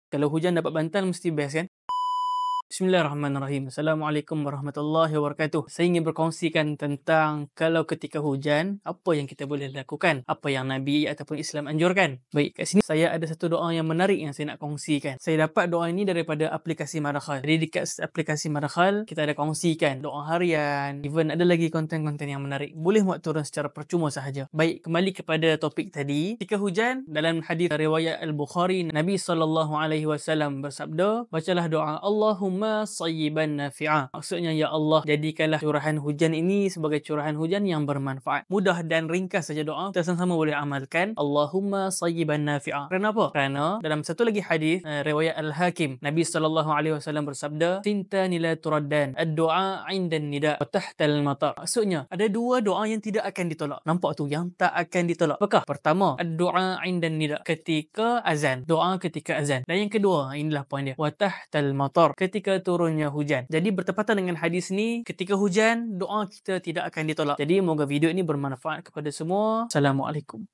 Kalau hujan dapat bantal mesti best kan? Bismillahirrahmanirrahim. Assalamualaikum warahmatullahi wabarakatuh. Saya ingin berkongsikan tentang kalau ketika hujan, apa yang kita boleh lakukan? Apa yang Nabi ataupun Islam anjurkan? Baik, kat sini saya ada satu doa yang menarik yang saya nak kongsikan. Saya dapat doa ini daripada aplikasi Madakhal. Jadi dekat aplikasi Madakhal, kita ada kongsikan doa harian, even ada lagi konten-konten yang menarik. Boleh muat turun secara percuma sahaja. Baik, kembali kepada topik tadi. Ketika hujan, dalam hadis riwayat Al-Bukhari, Nabi SAW bersabda, bacalah doa Allahumma sayyiban nafi'ah. Maksudnya, ya Allah, jadikanlah curahan hujan ini sebagai curahan hujan yang bermanfaat. Mudah dan ringkas saja doa, kita sama-sama boleh amalkan. Allahumma sayyiban nafi'ah. Kenapa? Kerana dalam satu lagi hadis riwayat Al-Hakim, Nabi SAW bersabda, "Tintani la turaddan, ad-du'a 'inda an-nida' wa tahta al-matar." Maksudnya, ada dua doa yang tidak akan ditolak. Nampak tu, yang tak akan ditolak. Apakah? Pertama, ad-du'a 'inda an-nida', ketika azan, doa ketika azan. Dan yang kedua, inilah poin dia, wa tahta al-matar, ketika turunnya hujan. Jadi bertepatan dengan hadis ni, ketika hujan, doa kita tidak akan ditolak. Jadi moga video ini bermanfaat kepada semua. Assalamualaikum.